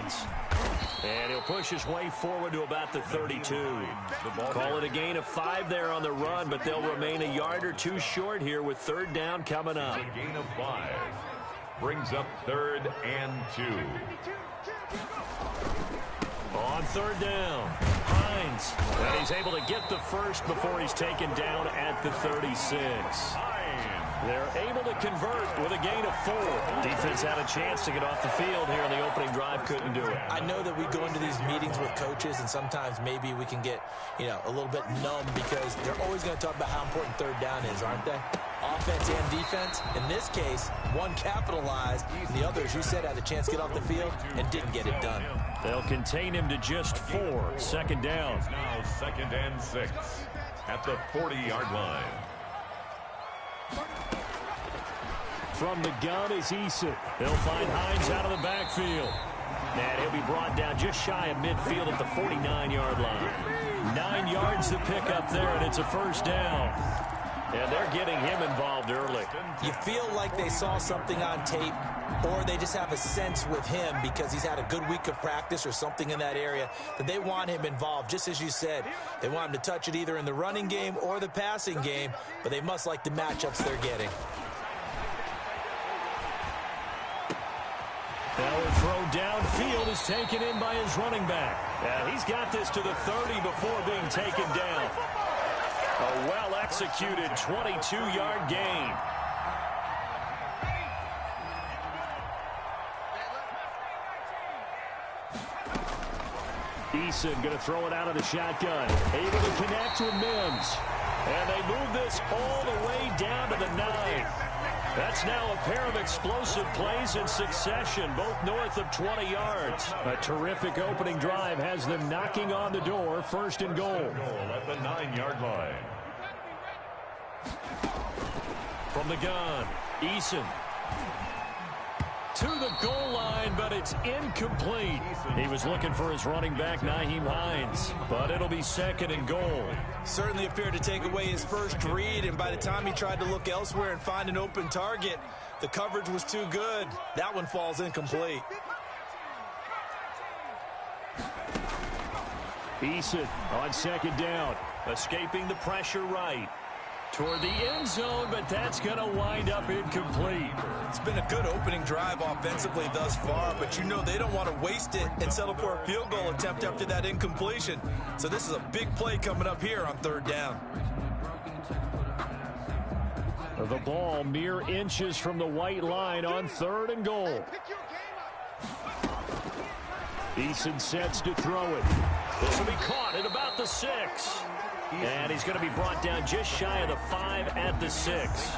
Hines. And he'll push his way forward to about the 32. Call it a gain of 5 there on the run, but they'll remain a yard or two short here with third down coming up. A gain of 5. Brings up 3rd and 2. On third down, Hines. And he's able to get the first before he's taken down at the 36. They're able to convert with a gain of 4. Defense had a chance to get off the field here in the opening drive, couldn't do it. I know that we go into these meetings with coaches, and sometimes maybe we can get, a little bit numb because they're always going to talk about how important third down is, aren't they? Offense and defense. In this case, one capitalized, and the other, as you said, had a chance to get off the field and didn't get it done. They'll contain him to just 4. Second down. Now 2nd and 6 at the 40-yard line. From the gun is Eason. They'll find Hines out of the backfield. And he'll be brought down just shy of midfield at the 49-yard line. 9 yards to pick up there, and it's a first down. And they're getting him involved early. You feel like they saw something on tape, or they just have a sense with him because he's had a good week of practice or something in that area that they want him involved. Just as you said, they want him to touch it either in the running game or the passing game, but they must like the matchups they're getting. Now a throw downfield is taken in by his running back. And he's got this to the 30 before being taken down. A well-executed 22-yard gain. Eason going to throw it out of the shotgun. Able to connect with Mims. And they move this all the way down to the 9. That's now a pair of explosive plays in succession, both north of 20 yards. A terrific opening drive has them knocking on the door, 1st and goal. At the 9-yard line. From the gun, Eason. To the goal line, but it's incomplete. He was looking for his running back, Nyheim Hines, but it'll be 2nd and goal. Certainly appeared to take away his first read, and by the time he tried to look elsewhere and find an open target, the coverage was too good. That one falls incomplete. Eason on 2nd down, escaping the pressure right. Toward the end zone, but that's going to wind up incomplete. It's been a good opening drive offensively thus far, but they don't want to waste it and settle for a field goal attempt after that incompletion. So this is a big play coming up here on 3rd down. The ball mere inches from the white line on 3rd and goal. Eason sets to throw it. This will be caught at about the 6. And he's going to be brought down just shy of the 5 at the 6.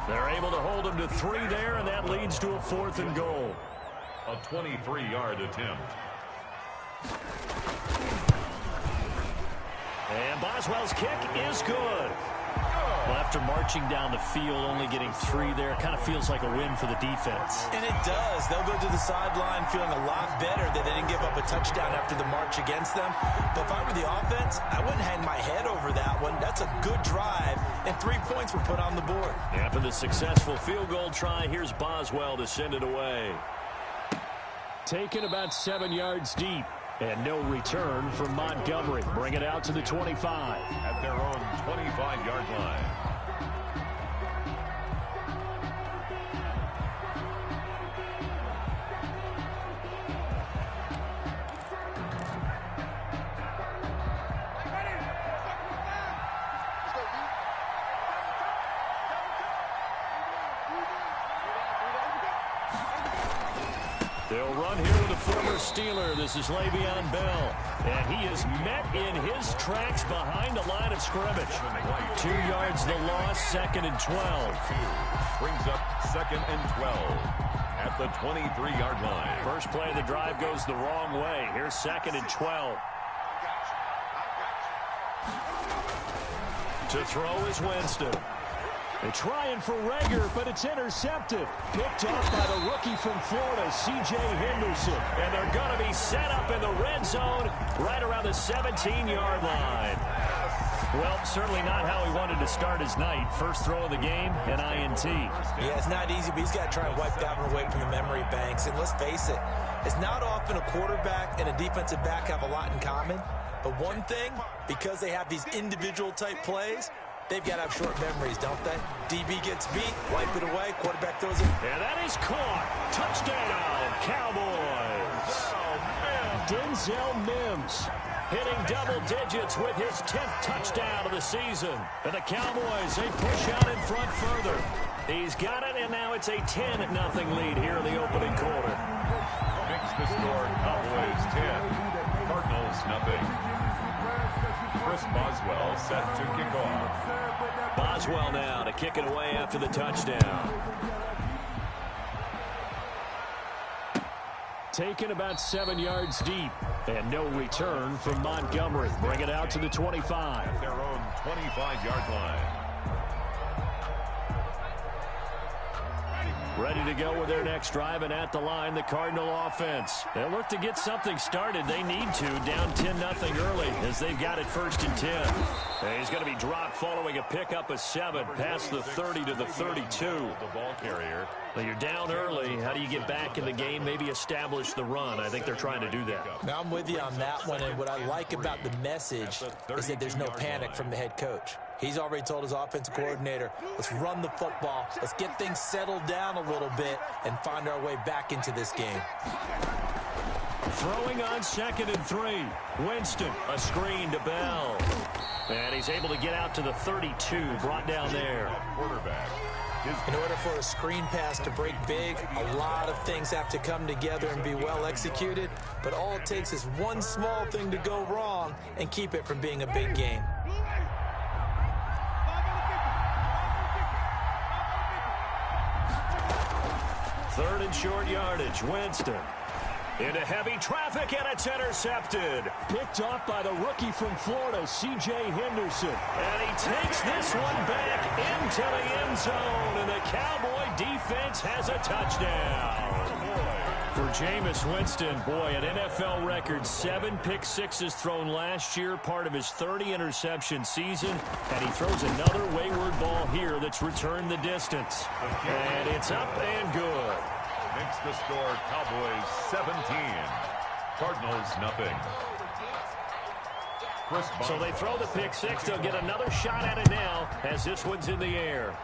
They're able to hold him to 3 there, and that leads to a 4th and goal. A 23-yard attempt. And Boswell's kick is good. Well, after marching down the field, only getting 3 there, kind of feels like a win for the defense. And it does. They'll go to the sideline feeling a lot better that they didn't give up a touchdown after the march against them. But if I were the offense, I wouldn't hang my head over that one. That's a good drive, and 3 points were put on the board. After the successful field goal try, here's Boswell to send it away. Taken about 7 yards deep. And no return from Montgomery. Bring it out to the 25. At their own 25-yard line. They'll run here with a former Steeler. This is Le'Veon Bell. And he is met in his tracks behind the line of scrimmage. 2 yards the loss, 2nd and 12. Brings up 2nd and 12 at the 23-yard line. First play of the drive goes the wrong way. Here's 2nd and 12. To throw is Winston. They're trying for Rager, but it's intercepted. Picked off by the rookie from Florida, C.J. Henderson. And they're going to be set up in the red zone right around the 17-yard line. Well, certainly not how he wanted to start his night. First throw of the game, an INT. Yeah, it's not easy, but he's got to try and wipe that one away from the memory banks. And let's face it, It's not often a quarterback and a defensive back have a lot in common, but one thing, because they have these individual type plays, they've got to have short memories, don't they? DB gets beat, wipe it away, quarterback throws it. And that is caught. Touchdown, Cowboys. Denzel Mims hitting double digits with his 10th touchdown of the season. And the Cowboys, they push out in front further. He's got it, and now it's a 10-0 lead here in the opening quarter. Makes the score Cowboys 10, Cardinals nothing. Chris Boswell set to kick off. Boswell now to kick it away after the touchdown. Taken about 7 yards deep. And no return from Montgomery. Bring it out to the 25. At their own 25-yard line. Ready to go with their next drive, and at the line, the Cardinal offense. They'll look to get something started. They need to, down 10-0 early, as they've got it 1st and 10. And he's going to be dropped following a pickup of 7 past the 30 to the 32. The ball carrier. Well, you're down early. How do you get back in the game? Maybe establish the run. I think they're trying to do that. Now, I'm with you on that one, and what I like about the message is that there's no panic from the head coach. He's already told his offensive coordinator, let's run the football, let's get things settled down a little bit, and find our way back into this game. Throwing on 2nd and 3. Winston, a screen to Bell. And he's able to get out to the 32, brought down there. Quarterback. In order for a screen pass to break big, a lot of things have to come together and be well executed, but all it takes is one small thing to go wrong and keep it from being a big game. Third and short yardage. Winston into heavy traffic, and it's intercepted. Picked off by the rookie from Florida, C.J. Henderson. And he takes this one back into the end zone, and the Cowboy defense has a touchdown. For Jameis Winston, boy, an NFL record, 7 pick-sixes thrown last year, part of his 30-interception season, and he throws another wayward ball here that's returned the distance. And it's up and good. Makes the score Cowboys 17, Cardinals nothing. So they throw the pick-six. They'll get another shot at it now as this one's in the air.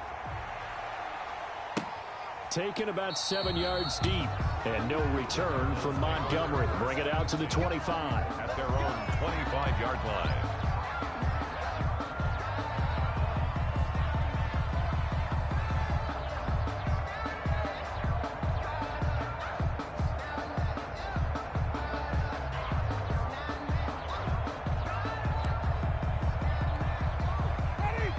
Taken about 7 yards deep, and no return from Montgomery. Bring it out to the 25. At their own 25-yard line.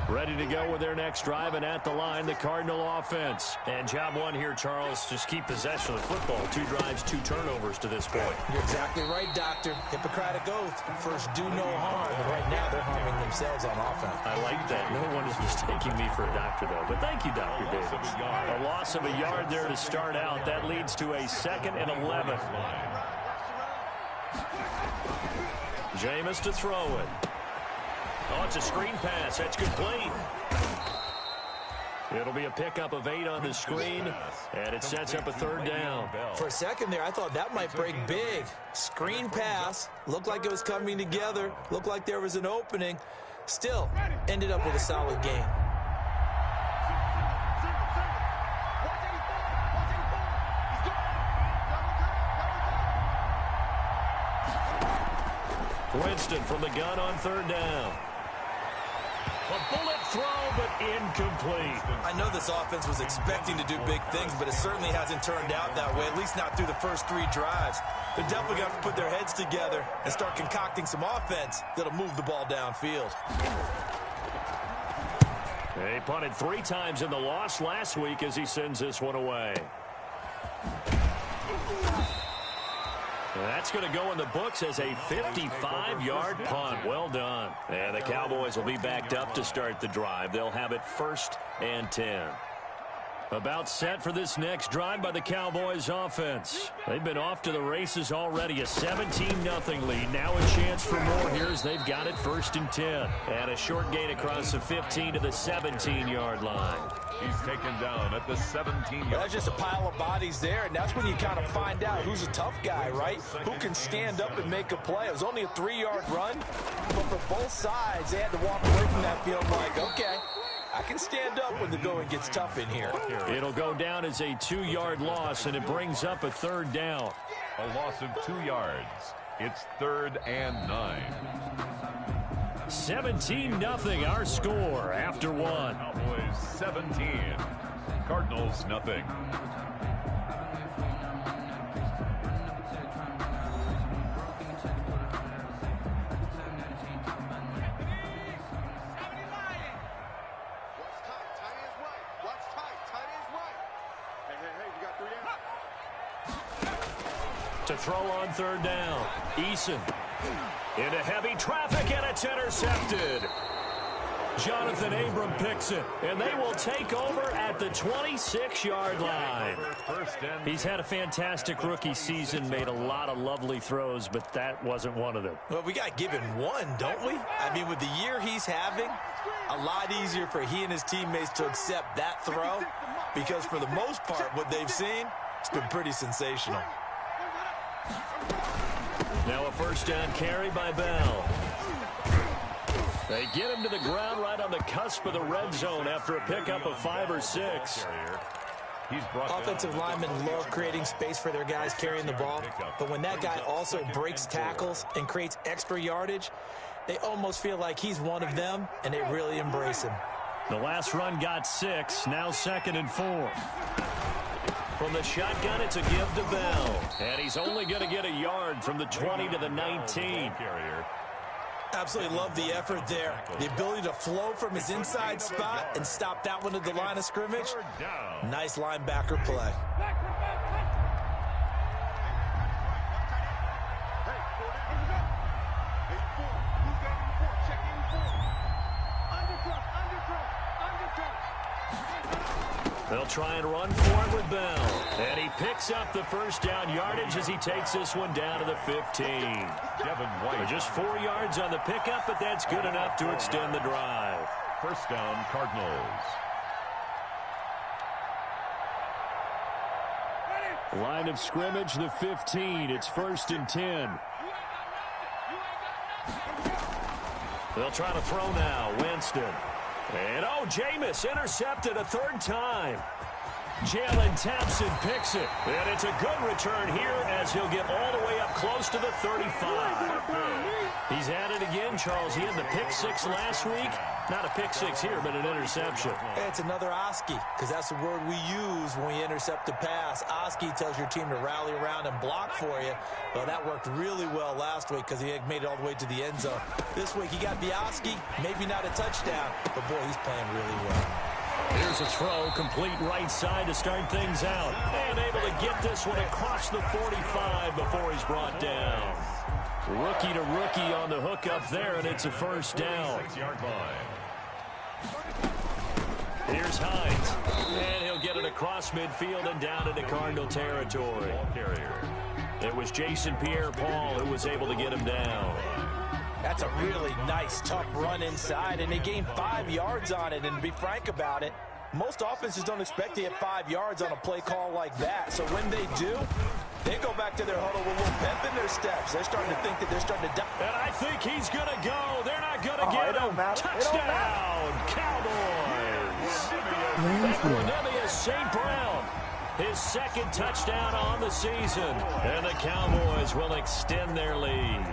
Ready to go with their next drive, and at the line, the Cardinal offense. And job one here, Charles, just keep possession of the football. 2 drives, 2 turnovers to this point. You're exactly right, Doctor. Hippocratic oath. First, do no harm. And right now, they're harming themselves on offense. I like that. No one is mistaking me for a doctor, though. But thank you, Dr. Davis. A loss of a yard there to start out. That leads to a 2nd and 11. Jameis to throw it. Oh, it's a screen pass. That's complete. It'll be a pickup of 8 on the screen, and it sets up a 3rd down. For a second there, I thought that might break big. Screen pass. Looked like it was coming together. Looked like there was an opening. Still, ended up with a solid game. Winston from the gun on 3rd down. A bullet throw, but incomplete. I know this offense was expecting to do big things, but it certainly hasn't turned out that way, at least not through the first 3 drives. They're definitely going to have to put their heads together and start concocting some offense that'll move the ball downfield. He punted 3 times in the loss last week as he sends this one away. That's going to go in the books as a 55-yard punt. Well done. And the Cowboys will be backed up to start the drive. They'll have it 1st and 10. About set for this next drive by the Cowboys offense. They've been off to the races already. A 17-0 lead. Now a chance for more here as they've got it 1st and 10. And a short gain across the 15 to the 17-yard line. He's taken down at the 17-yard. That's just a pile of bodies there, and that's when you kind of find out who's a tough guy, right? Who can stand up and make a play. It was only a 3-yard run, but for both sides, they had to walk away from that field like, okay, I can stand up when the going gets tough in here. It'll go down as a 2-yard loss, and it brings up a 3rd down. A loss of 2 yards. It's 3rd and 9. 17-0 our score after 1. Cowboys 17. Cardinals nothing. To throw on 3rd down. Eason into heavy traffic, and it's intercepted. Jonathan Abram picks it, and they will take over at the 26-yard line. He's had a fantastic rookie season, made a lot of lovely throws, but that wasn't one of them. Well, we got to give him one, don't we? I mean, with the year he's having, a lot easier for he and his teammates to accept that throw, because for the most part, what they've seen, it's been pretty sensational. Now a 1st down carry by Bell. They get him to the ground right on the cusp of the red zone after a pickup of 5 or 6. Offensive linemen love creating space for their guys carrying the ball, but when that guy also breaks tackles and creates extra yardage, they almost feel like he's one of them, and they really embrace him. The last run got 6, now 2nd and 4. From the shotgun, it's a give to Bell. And he's only going to get a yard from the 20 to the 19. Absolutely love the effort there. The ability to flow from his inside spot and stop that one at the line of scrimmage. Nice linebacker play. They'll try and run for it with Bell. And he picks up the 1st down yardage as he takes this one down to the 15. Just 4 yards on the pickup, but that's good enough to extend the drive. 1st down, Cardinals. Line of scrimmage, the 15. It's 1st and 10. They'll try to throw now. Winston. And, Jameis intercepted a 3rd time. Jalen Thompson picks it. And it's a good return here as he'll get all the way up close to the 35. He's at it again, Charles. He had the pick 6 last week. Not a pick 6 here, but an interception. It's another Oski, because that's the word we use when we intercept a pass. Oski tells your team to rally around and block for you. Well, that worked really well last week because he had made it all the way to the end zone. This week he got the Oski, maybe not a touchdown, but boy, he's playing really well. Here's a throw, complete right side to start things out. And able to get this one across the 45 before he's brought down. Rookie to rookie on the hook up there, and it's a 1st down. 6-yard line. Here's Hines, and he'll get it across midfield and down into Cardinal territory. It was Jason Pierre-Paul who was able to get him down. That's a really nice, tough run inside, and they gained 5 yards on it. And to be frank about it, most offenses don't expect to get 5 yards on a play call like that. So when they do, they go back to their huddle with a little pep in their steps. They're starting to think that they're starting to die. And I think he's going to go. They're not going to get him. Touchdown, Cowboys. Cornelius St. Brown, his 2nd touchdown on the season. And the Cowboys will extend their lead.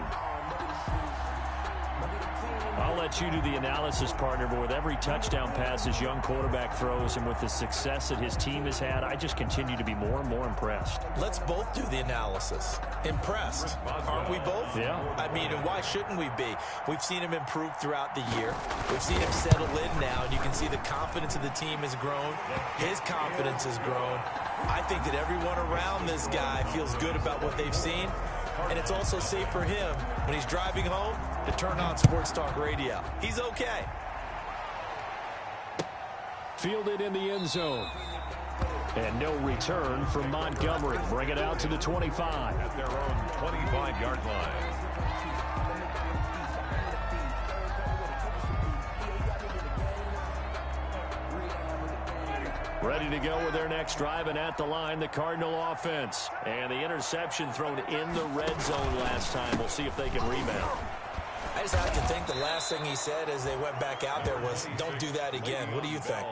I'll let you do the analysis, partner, but with every touchdown pass his young quarterback throws and with the success that his team has had, I just continue to be more and more impressed. Let's both do the analysis. Impressed, aren't we both? Yeah. I mean, and why shouldn't we be? We've seen him improve throughout the year. We've seen him settle in now, and you can see the confidence of the team has grown. His confidence has grown. I think that everyone around this guy feels good about what they've seen. And it's also safe for him when he's driving home to turn on Sports Talk Radio. He's okay. Fielded in the end zone. And no return from Montgomery. Bring it out to the 25. At their own 25-yard line. Ready to go with their next drive, and at the line, the Cardinal offense. And the interception thrown in the red zone last time. We'll see if they can rebound. I just have to think the last thing he said as they went back out there was, don't do that again. What do you think?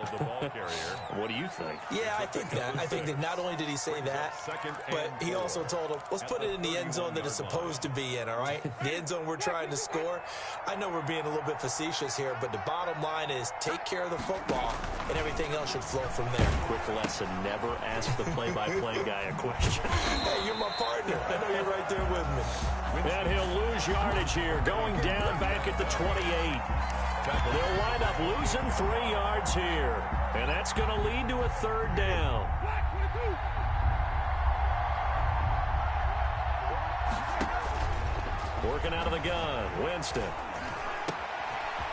What do you think? Yeah, I think that. I think that not only did he say that, but he also told him, let's put it in the end zone that it's supposed to be in, all right? The end zone we're trying to score. I know we're being a little bit facetious here, but the bottom line is take care of the football, and everything else should flow from there. Quick lesson, never ask the play-by-play guy a question. Hey, you're my partner. I know you're right there with me. And he'll lose yardage here, going down back at the 28. They'll wind up losing 3 yards here, and that's going to lead to a third down. Working out of the gun, Winston.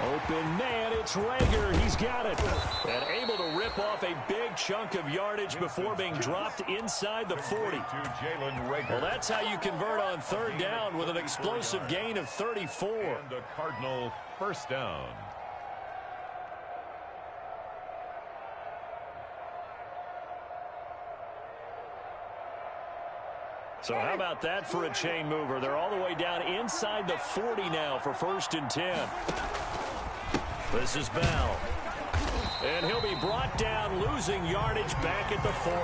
Open man, it's Rager. He's got it. And able to rip off a big chunk of yardage before being dropped inside the 40. Well, that's how you convert on third down with an explosive gain of 34. And the Cardinal first down. So how about that for a chain mover? They're all the way down inside the 40 now for 1st and 10. This is Bell. And he'll be brought down, losing yardage back at the 40.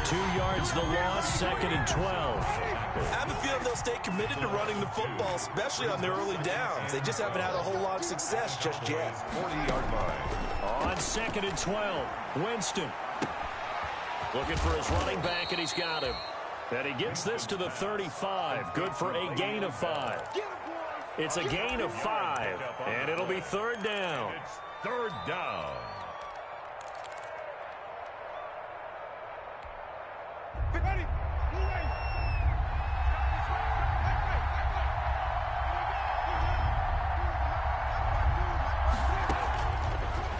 2 yards the loss, 2nd and 12. I have a feeling they'll stay committed to running the football, especially on their early downs. They just haven't had a whole lot of success just yet. 40-yard line. On 2nd and 12, Winston. Looking for his running back, and he's got him. And he gets this to the 35. Good for a gain of 5. It's a gain of 5, and it'll be third down. It's third down.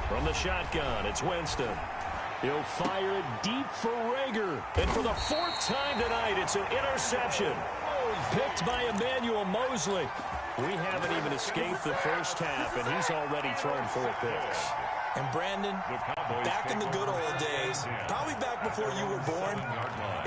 From the shotgun, it's Winston. He'll fire it deep for Rager. And for the 4th time tonight, it's an interception. Picked by Emmanuel Mosley. We haven't even escaped the first half, and he's already thrown 4 picks. And Brandon, back in the good old days, probably back before you were born,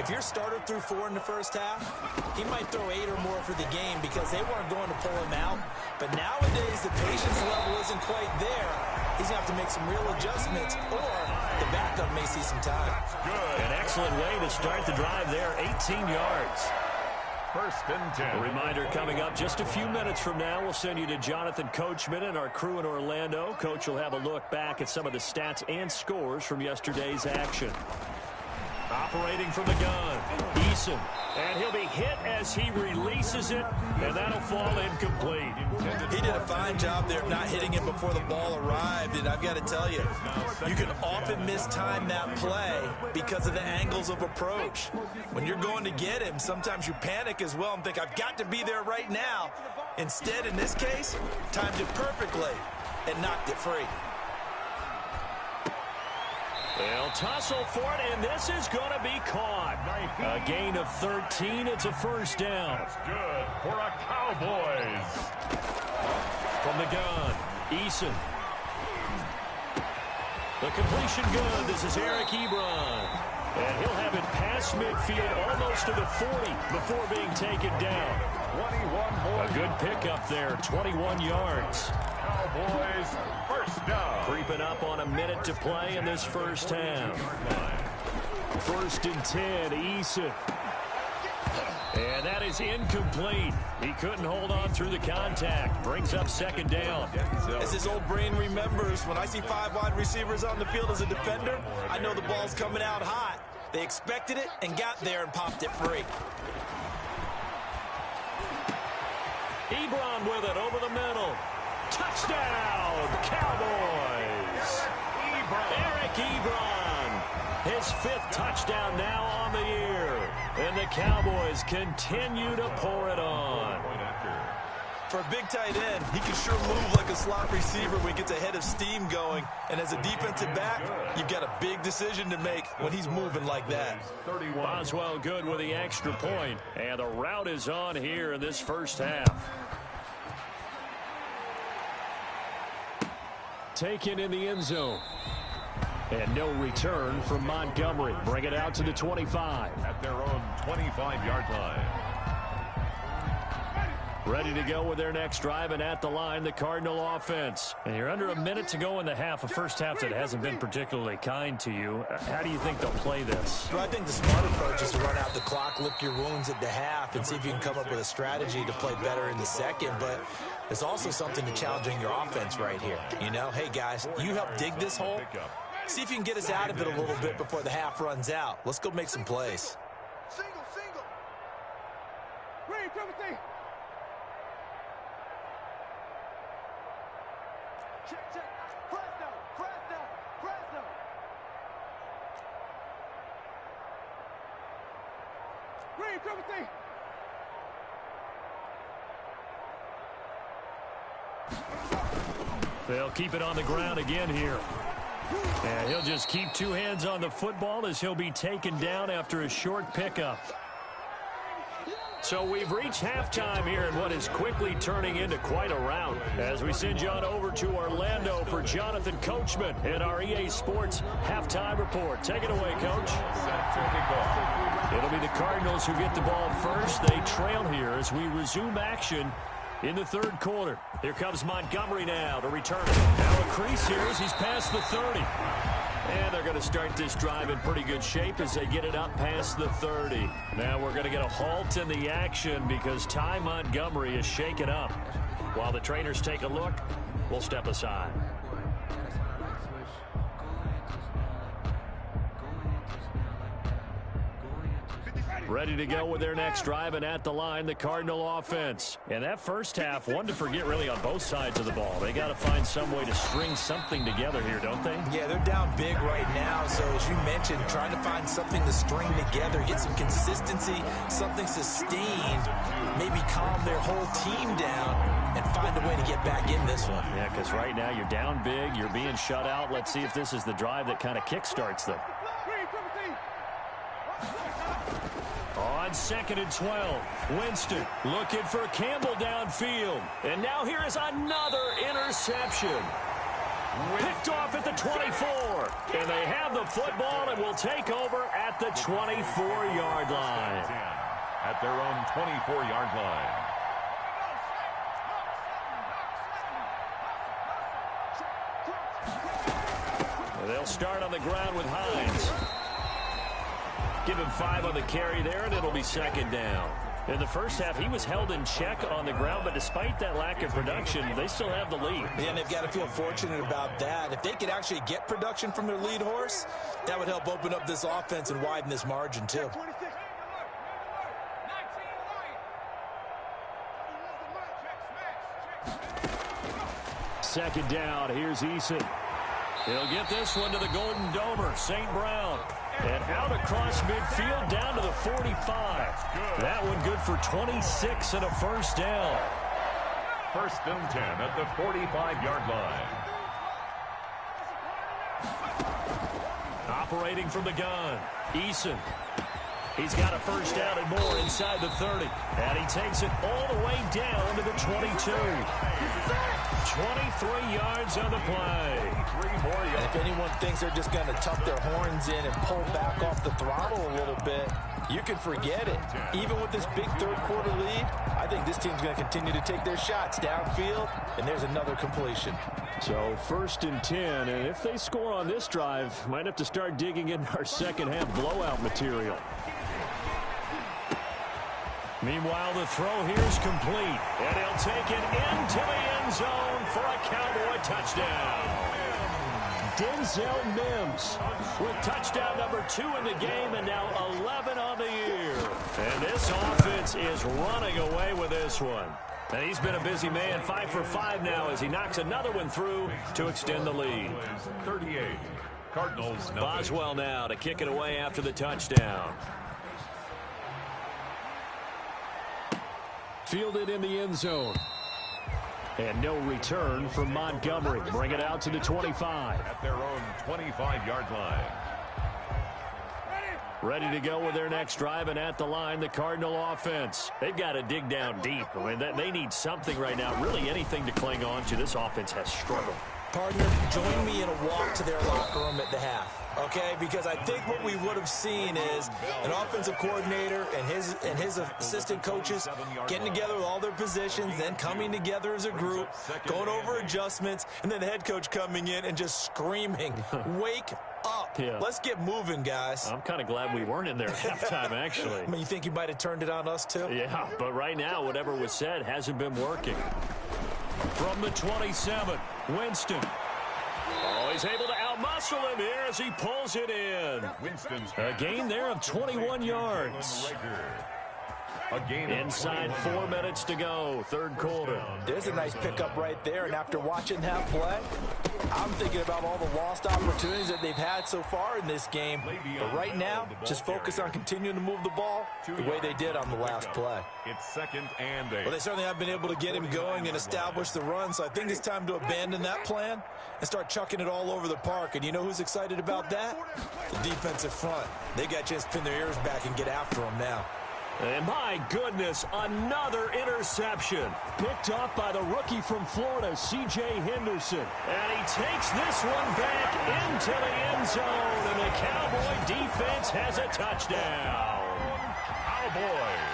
if your starter threw 4 in the first half, he might throw 8 or more for the game because they weren't going to pull him out. But nowadays, the patience level isn't quite there. He's going to have to make some real adjustments, or the backup may see some time. An excellent way to start the drive there, 18 yards. 1st and 10. A reminder coming up just a few minutes from now. We'll send you to Jonathan Coachman and our crew in Orlando. Coach will have a look back at some of the stats and scores from yesterday's action. Operating from the gun, Eason. And he'll be hit as he releases it, and that'll fall incomplete. He did a fine job there of not hitting it before the ball arrived, and I've got to tell you, you can often mistime that play because of the angles of approach. When you're going to get him, sometimes you panic as well and think, I've got to be there right now. Instead, in this case, timed it perfectly and knocked it free. They'll tussle for it, and this is going to be caught. A gain of 13. It's a first down. That's good for a Cowboys. From the gun, Eason. The completion good. This is Eric Ebron. And he'll have it past midfield, almost to the 40, before being taken down. 21 more. A good pickup there, 21 yards. Cowboys first down. Creeping up on a minute to play in this first half. 1st and 10, Eason. And that is incomplete. He couldn't hold on through the contact. Brings up 2nd down. As his old brain remembers, when I see 5 wide receivers on the field as a defender, I know the ball's coming out hot. They expected it and got there and popped it free. Ebron with it over the middle. Touchdown, Cowboys. Eric Ebron, his 5th touchdown now on the year. And the Cowboys continue to pour it on. For a big tight end, he can sure move like a slot receiver when he gets a head of steam going. And as a defensive back, you've got a big decision to make when he's moving like that. Boswell good with the extra point. And the route is on here in this first half. Taken in the end zone. And no return from Montgomery. Bring it out to the 25. At their own 25-yard line. Ready to go with their next drive, and at the line, the Cardinal offense. And you're under a minute to go in the half, a first half that hasn't been particularly kind to you. How do you think they'll play this? Well, I think the smart approach is to run out the clock, lick your wounds at the half, and see if you can come up with a strategy to play better in the second. But there's also something to challenging your offense right here. You know, hey, guys, you help dig this hole. See if you can get us out of it a little bit before the half runs out. Let's go make some plays. Single. Green, Timothy. Check. Fresno. Green, Timothy. They'll keep it on the ground again here. And he'll just keep two hands on the football as he'll be taken down after a short pickup. So we've reached halftime here in what is quickly turning into quite a rout. As we send you on over to Orlando for Jonathan Coachman in our EA Sports Halftime Report. Take it away, Coach. It'll be the Cardinals who get the ball first. They trail here as we resume action in the third quarter. Here comes Montgomery now to return it. Now a crease here as he's past the 30. And they're going to start this drive in pretty good shape as they get it up past the 30. Now we're going to get a halt in the action because Ty Montgomery is shaken up. While the trainers take a look, we'll step aside. Ready to go with their next drive, and at the line, the Cardinal offense. And that first half, one to forget really on both sides of the ball. They got to find some way to string something together here, don't they? Yeah, they're down big right now. So as you mentioned, trying to find something to string together, get some consistency, something sustained, maybe calm their whole team down and find a way to get back in this one. Yeah, because right now you're down big, you're being shut out. Let's see if this is the drive that kind of kickstarts them. On 2nd and 12, Winston looking for Campbell downfield. And now here is another interception. Picked off at the 24. And they have the football and will take over at the 24-yard line. At their own 24-yard line. They'll start on the ground with Hines. Give him 5 on the carry there, and it'll be second down. In the first half, he was held in check on the ground, but despite that lack of production, they still have the lead. And they've got to feel fortunate about that. If they could actually get production from their lead horse, that would help open up this offense and widen this margin, too. Second down, here's Eason. He'll get this one to the Golden Domer, St. Brown. And out across midfield down to the 45. That one good for 26 and a first down. 1st and 10 at the 45-yard line. Operating from the gun, Eason. He's got a first down and more inside the 30. And he takes it all the way down to the 22. 23 yards on the play. 3 more yards. And if anyone thinks they're just going to tuck their horns in and pull back off the throttle a little bit, you can forget it. Even with this big third quarter lead, I think this team's going to continue to take their shots downfield, and there's another completion. So 1st and 10, and if they score on this drive, might have to start digging in our second half blowout material. Meanwhile, the throw here is complete, and he'll take it into the end zone for a Cowboy touchdown. Denzel Mims with touchdown number 2 in the game, and now 11 on the year. And this offense is running away with this one. And he's been a busy man, 5 for 5 now as he knocks another one through to extend the lead. 38. Cardinals. Nothing. Boswell now to kick it away after the touchdown. Fielded in the end zone. And no return from Montgomery. Bring it out to the 25. At their own 25-yard line. Ready to go with their next drive, and at the line, the Cardinal offense. They've got to dig down deep. I mean, they need something right now, really anything to cling on to. This offense has struggled. Partner, join me in a walk to their locker room at the half, okay? Because I think what we would have seen is an offensive coordinator and his assistant coaches getting together with all their positions, then coming together as a group, going over adjustments, and then the head coach coming in and just screaming, "Wake up. Yeah. Let's get moving, guys." I'm kind of glad we weren't in there at halftime, actually. I mean, you think you might have turned it on us, too? Yeah, but right now, whatever was said hasn't been working. From the 27, Winston. Oh, he's able to outmuscle him here as he pulls it in. A gain there of 21 yards. Inside 4 minutes to go, third quarter. There's a nice pickup right there, and after watching that play, I'm thinking about all the lost opportunities that they've had so far in this game. But right now, just focus on continuing to move the ball the way they did on the last play. It's 2nd and 8. Well, they certainly have been able to get him going and establish the run, so I think it's time to abandon that plan and start chucking it all over the park. And you know who's excited about that? The defensive front. They got a chance to pin their ears back and get after him now. And my goodness, another interception. Picked off by the rookie from Florida, C.J. Henderson. And he takes this one back into the end zone. And the Cowboy defense has a touchdown. Cowboys.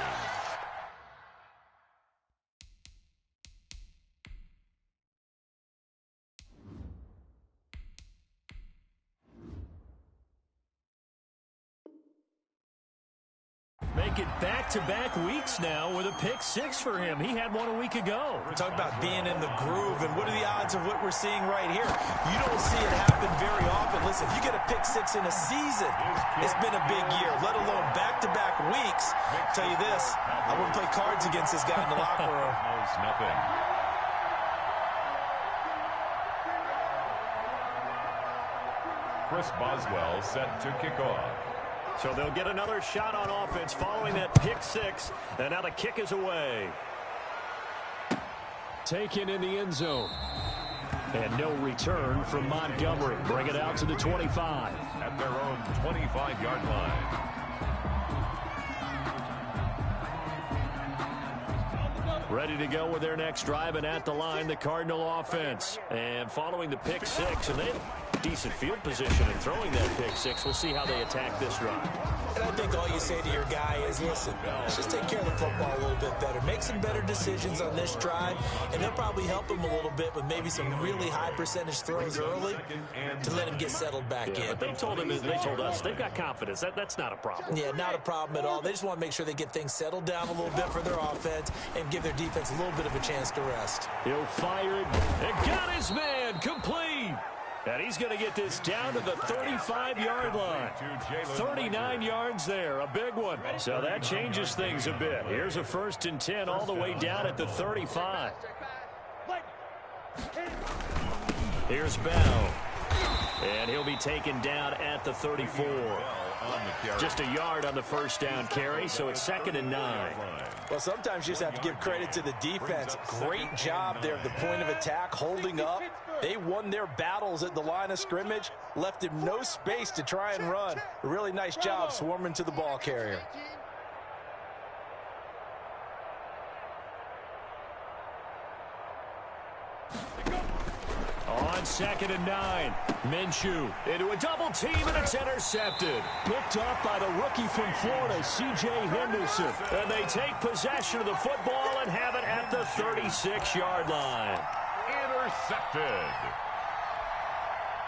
Make it back-to-back weeks now with a pick 6 for him. He had one a week ago. Talk about being in the groove, and what are the odds of what we're seeing right here? You don't see it happen very often. Listen, if you get a pick 6 in a season, it's been a big year, let alone back-to-back weeks. I'll tell you this, I wouldn't play cards against this guy in the locker room. Nothing. Chris Boswell set to kick off. So they'll get another shot on offense following that pick 6. And now the kick is away. Taken in the end zone. And no return from Montgomery. Bring it out to the 25. At their own 25-yard line. Ready to go with their next drive, and at the line, the Cardinal offense. And following the pick 6, and they have decent field position in throwing that pick 6. We'll see how they attack this drive. And I think all you say to your guy is, listen, just take care of the football a little bit better. Make some better decisions on this drive, and they'll probably help him a little bit with maybe some really high percentage throws early to let him get settled back in. But they told us they've got confidence. That's not a problem. Yeah, not a problem at all. They just want to make sure they get things settled down a little bit for their offense and give their defense a little bit of a chance to rest. He'll fire it and got his man complete. And he's going to get this down to the 35-yard line. 39 yards there, a big one. So that changes things a bit. Here's a 1st and 10 all the way down at the 35. Here's Bell. And he'll be taken down at the 34. Just a yard on the first down carry, so it's 2nd and 9. Well, sometimes you just have to give credit to the defense. Great job there at the point of attack, holding up. They won their battles at the line of scrimmage, left him no space to try and run. A really nice job swarming to the ball carrier. On 2nd and 9, Minshew into a double team, and it's intercepted. Picked off by the rookie from Florida, C.J. Henderson. And they take possession of the football and have it at the 36-yard line. Intercepted.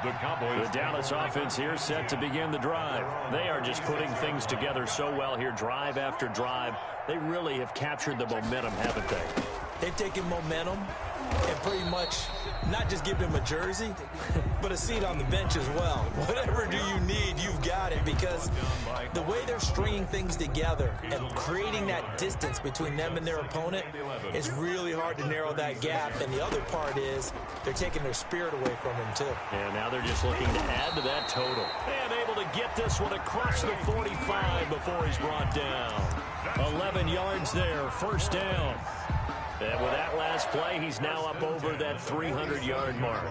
The Cowboys. The Dallas offense here set to begin the drive. They are just putting things together so well here, drive after drive. They really have captured the momentum, haven't they? They've taken momentum and pretty much not just give them a jersey, but a seat on the bench as well. Whatever do you need, you've got it, because the way they're stringing things together and creating that distance between them and their opponent is really hard to narrow that gap. And the other part is they're taking their spirit away from them, too. And now they're just looking to add to that total. And able to get this one across the 45 before he's brought down. 11 yards there, 1st down. And with that last play, he's now up over that 300-yard mark.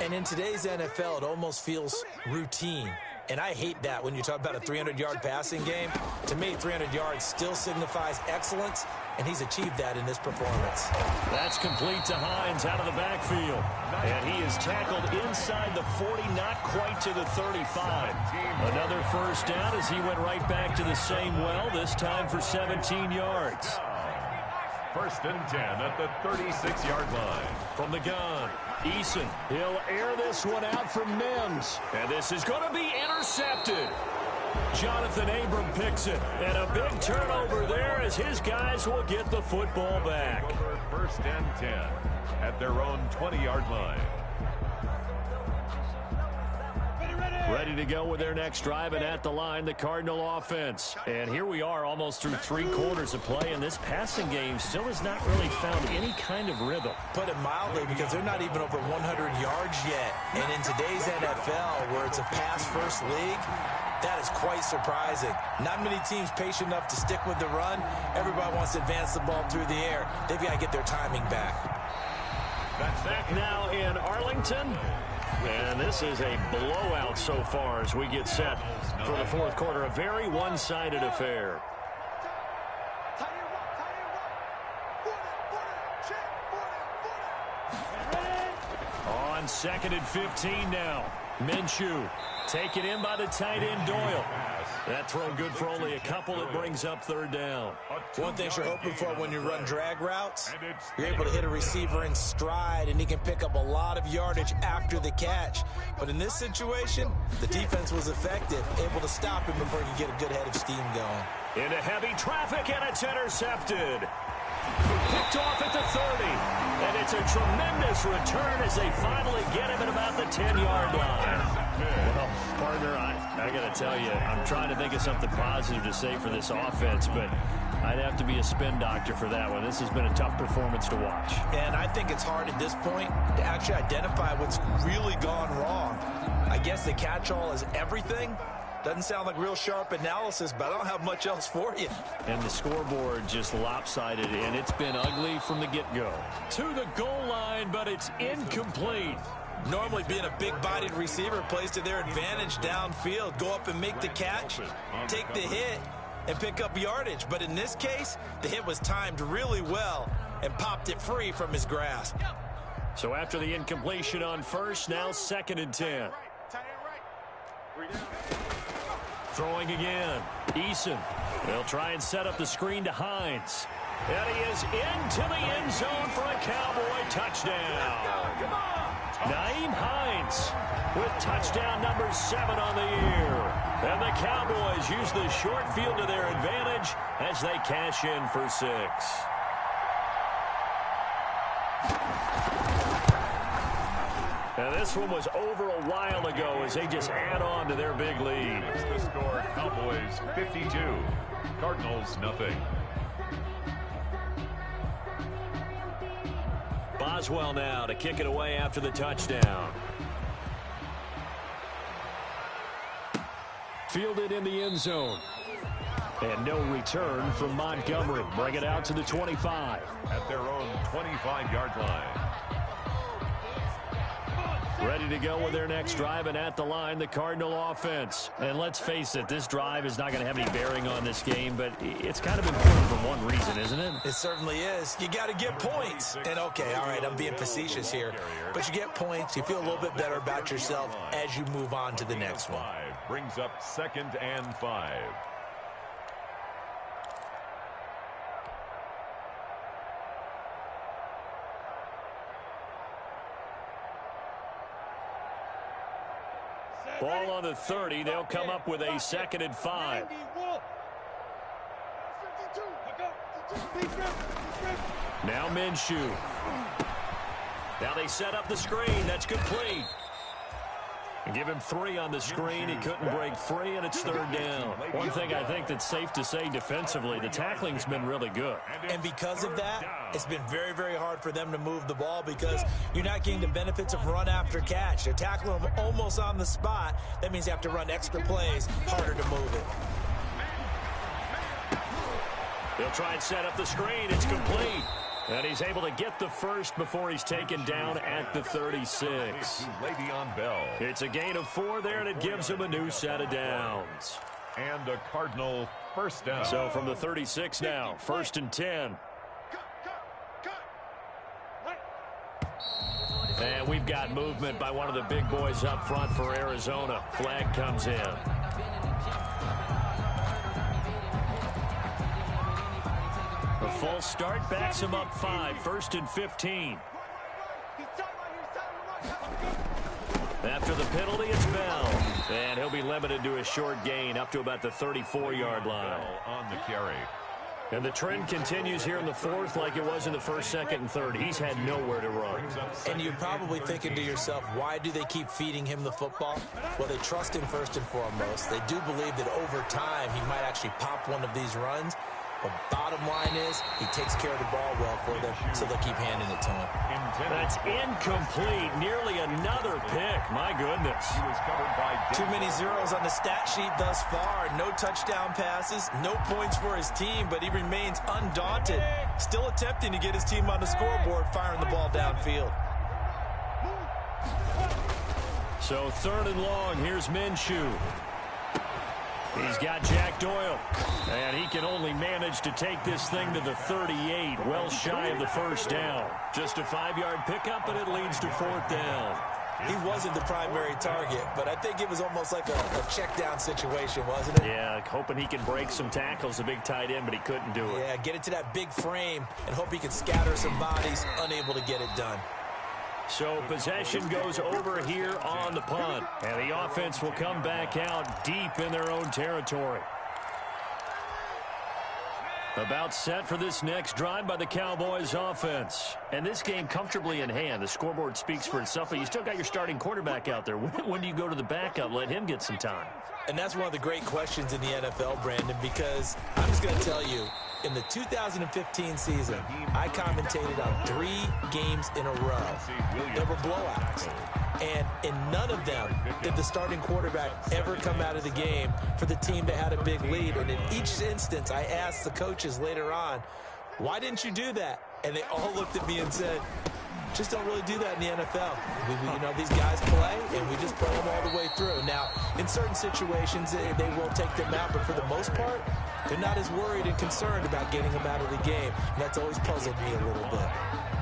And in today's NFL, it almost feels routine. And I hate that when you talk about a 300-yard passing game. To me, 300 yards still signifies excellence, and he's achieved that in this performance. That's complete to Hines out of the backfield. And he is tackled inside the 40, not quite to the 35. Another first down as he went right back to the same well, this time for 17 yards. First and 10 at the 36-yard line. From the gun, Eason. He'll air this one out for Mims. And this is going to be intercepted. Jonathan Abram picks it. And a big turnover there as his guys will get the football back. First and 10 at their own 20-yard line. Ready to go with their next drive, and at the line, the Cardinal offense. And here we are almost through 3 quarters of play, and this passing game still has not really found any kind of rhythm. Put it mildly, because they're not even over 100 yards yet. And in today's NFL, where it's a pass-first league, that is quite surprising. Not many teams patient enough to stick with the run. Everybody wants to advance the ball through the air. They've got to get their timing back. That's back now in Arlington. And this is a blowout so far as we get set for the fourth quarter. A very one-sided affair. On 2nd and 15 now. Minshew taken in by the tight end Doyle. That throw good for only a couple. It brings up 3rd down. One thing you're hoping for when you run drag routes, you're able to hit a receiver in stride, and he can pick up a lot of yardage after the catch. But in this situation, the defense was effective, able to stop him before he could get a good head of steam going. Into heavy traffic, and it's intercepted. Picked off at the 30. And it's a tremendous return as they finally get him at about the 10-yard line. Well, partner, I got to tell you, I'm trying to think of something positive to say for this offense, but I'd have to be a spin doctor for that one. This has been a tough performance to watch. And I think it's hard at this point to actually identify what's really gone wrong. I guess the catch-all is everything. Doesn't sound like real sharp analysis, but I don't have much else for you. And the scoreboard just lopsided, and it's been ugly from the get-go. To the goal line, but it's incomplete. Normally being a big-bodied receiver plays to their advantage downfield. Go up and make the catch, take the hit, and pick up yardage. But in this case, the hit was timed really well and popped it free from his grasp. So after the incompletion on first, now 2nd and 10. Throwing again. Eason. They'll try and set up the screen to Hines. And he is into the end zone for a Cowboy touchdown. Nyheim Hines with touchdown number 7 on the year. And the Cowboys use the short field to their advantage as they cash in for 6. And this one was over a while ago as they just add on to their big lead. The score, Cowboys 52, Cardinals nothing. Boswell now to kick it away after the touchdown. Fielded in the end zone. And no return from Montgomery. Bring it out to the 25. At their own 25-yard line. Ready to go with their next drive, and at the line, the Cardinal offense. And let's face it, this drive is not going to have any bearing on this game, but it's kind of important for one reason, isn't it? It certainly is. You got to get points. And okay, all right, I'm being facetious here, but you get points, you feel a little bit better about yourself as you move on to the next one. Brings up 2nd and 5. Ball on the 30. They'll come up with a 2nd and 5. Now Minshew. Now they set up the screen. That's complete. And give him 3 on the screen. He couldn't break free, and it's 3rd down. One thing I think that's safe to say defensively, the tackling's been really good. And because of that, it's been very, very hard for them to move the ball because you're not getting the benefits of run after catch. They're tackling them almost on the spot. That means you have to run extra plays, harder to move it. They'll try and set up the screen. It's complete. And he's able to get the first before he's taken down at the 36. Le'Veon Bell. It's a gain of 4 there, and it gives him a new set of downs. And a Cardinal first down. So from the 36 now, 1st and 10. And we've got movement by one of the big boys up front for Arizona. Flag comes in. A full start backs him up 5, 1st and 15. After the penalty, it's Bell. And he'll be limited to a short gain up to about the 34-yard line. On the carry. And the trend continues here in the 4th like it was in the 1st, 2nd, and 3rd. He's had nowhere to run. And you're probably thinking to yourself, why do they keep feeding him the football? Well, they trust him first and foremost. They do believe that over time he might actually pop one of these runs. But bottom line is, he takes care of the ball well for them, so they'll keep handing it to him. That's incomplete. Nearly another pick. My goodness. He was covered by Too many zeros on the stat sheet thus far. No touchdown passes, no points for his team, but he remains undaunted. Still attempting to get his team on the scoreboard, firing the ball downfield. So 3rd and long, here's Minshew. He's got Jack Doyle, and he can only manage to take this thing to the 38, well shy of the 1st down. Just a 5-yard pickup, and it leads to 4th down. He wasn't the primary target, but I think it was almost like a check down situation, wasn't it? Yeah, hoping he can break some tackles, a big tight end, but he couldn't do it. Yeah, get it to that big frame and hope he can scatter some bodies, unable to get it done. So possession goes over here on the punt. And the offense will come back out deep in their own territory. About set for this next drive by the Cowboys offense. And this game comfortably in hand. The scoreboard speaks for itself, but you still got your starting quarterback out there. When do you go to the backup, let him get some time? And that's one of the great questions in the NFL, Brandon, because I'm just going to tell you, in the 2015 season, I commentated on 3 games in a row. There were blowouts. And in none of them did the starting quarterback ever come out of the game for the team that had a big lead. And in each instance, I asked the coaches later on, why didn't you do that? And they all looked at me and said, just don't really do that in the NFL. You know, these guys play, and we just play them all the way through. Now, in certain situations, they will take them out, but for the most part, they're not as worried and concerned about getting them out of the game. And that's always puzzled me a little bit.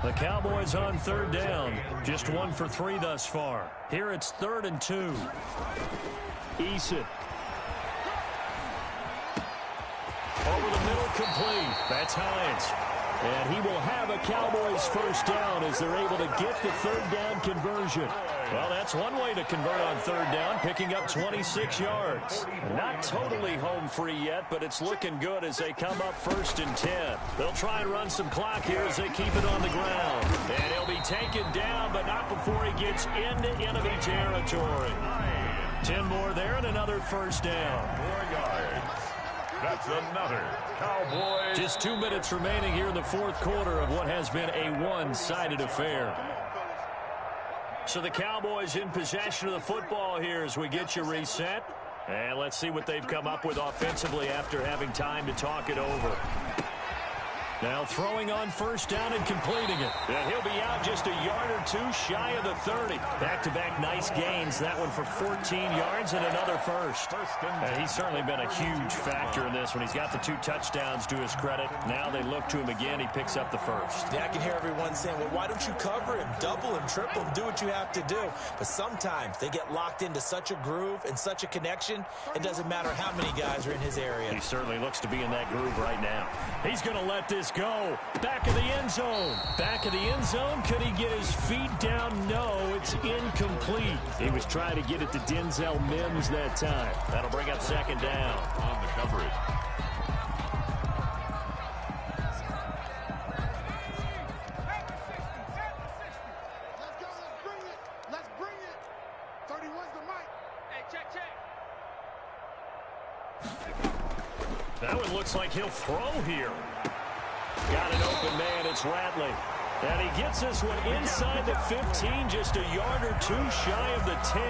The Cowboys on 3rd down. Just 1 for 3 thus far. Here it's 3rd and 2. Eason. Over the middle, complete. That's Hines. And he will have a Cowboys first down as they're able to get the 3rd down conversion. Well, that's one way to convert on 3rd down, picking up 26 yards. Not totally home free yet, but it's looking good as they come up 1st and 10. They'll try and run some clock here as they keep it on the ground. And he'll be taken down, but not before he gets into enemy territory. 10 more there and another first down. 4 yards. That's another Cowboys. Just 2 minutes remaining here in the 4th quarter of what has been a one-sided affair. So the Cowboys in possession of the football here as we get you reset. And let's see what they've come up with offensively after having time to talk it over. Now throwing on 1st down and completing it. And he'll be out just a yard or 2 shy of the 30. Back-to-back nice gains. That one for 14 yards and another first. And he's certainly been a huge factor in this when he's got the 2 touchdowns to his credit. Now they look to him again. He picks up the first. Yeah, I can hear everyone saying, well, why don't you cover him, double him, triple him, do what you have to do. But sometimes they get locked into such a groove and such a connection, it doesn't matter how many guys are in his area. He certainly looks to be in that groove right now. He's going to let this go. Back of the end zone. Back of the end zone. Could he get his feet down? No, it's incomplete. He was trying to get it to Denzel Mims that time. That'll bring up 2nd down. On the coverage. Let's go. Let's bring it. Let's bring it. 31's the mic. Hey, check. That one looks like he'll throw here. Got an open man. It's Ratley. And he gets this one inside the 15, just a yard or 2 shy of the 10.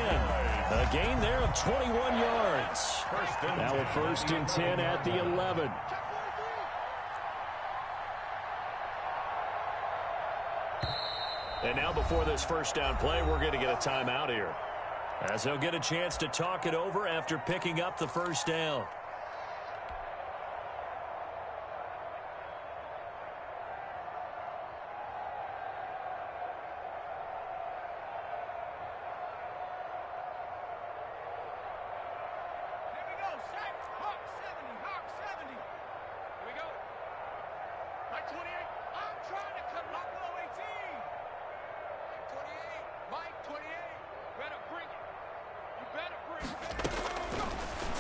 A gain there of 21 yards. Now a 1st and 10 at the 11. And now before this first down play, we're going to get a timeout here, as they'll get a chance to talk it over after picking up the first down.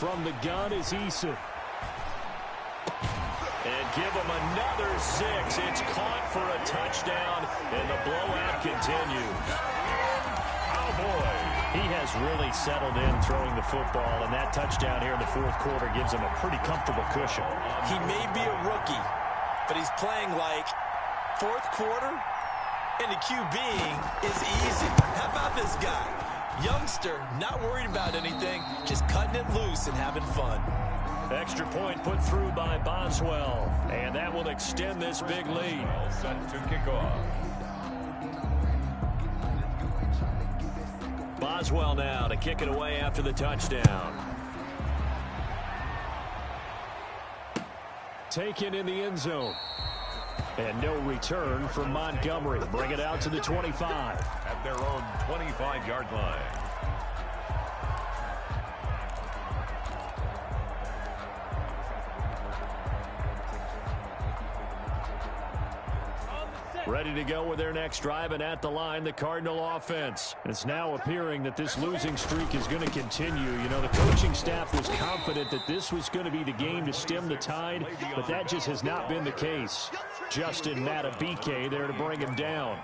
From the gun is Eason. And give him another 6. It's caught for a touchdown, and the blowout continues. Oh, boy. He has really settled in throwing the football, and that touchdown here in the fourth quarter gives him a pretty comfortable cushion. He may be a rookie, but he's playing like fourth quarter, and the QBing is easy. How about this guy? Youngster, not worried about anything, just cutting it loose and having fun. Extra point put through by Boswell, and that will extend this big lead. Set to kick off. Boswell now to kick it away after the touchdown. Taken in the end zone. And no return from Montgomery. Bring it out to the 25. At their own 25-yard line. Ready to go with their next drive, and at the line, the Cardinal offense. It's now appearing that this losing streak is going to continue. You know, the coaching staff was confident that this was going to be the game to stem the tide, but that just has not been the case. Justin Matabike there to bring him down.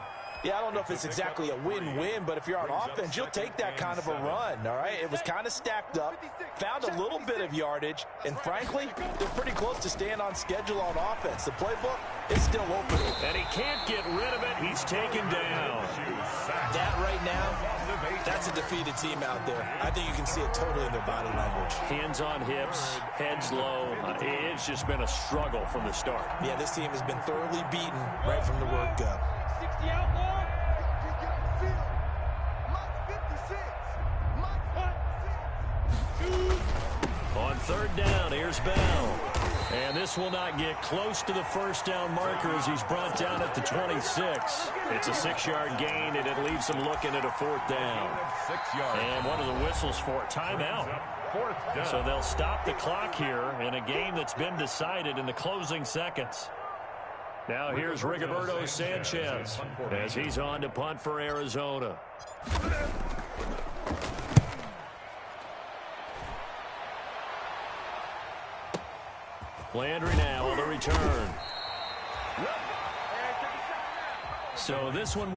Yeah, I don't know if it's exactly a win-win, but if you're on offense, you'll take that kind of a run, all right? It was kind of stacked up, found a little bit of yardage, and frankly, they're pretty close to staying on schedule on offense. The playbook is still open. And he can't get rid of it. He's taken down. That right now, that's a defeated team out there. I think you can see it totally in their body language. Hands on hips, heads low. It's just been a struggle from the start. Yeah, this team has been thoroughly beaten right from the word go. 60 outlaw. On third down, here's Bell. And this will not get close to the first down marker as he's brought down at the 26. It's a 6-yard gain, and it leaves him looking at a fourth down. And one of the whistles for a timeout. So they'll stop the clock here in a game that's been decided in the closing seconds. Now here's Rigoberto Sanchez as he's on to punt for Arizona. Landry now on the return. So this one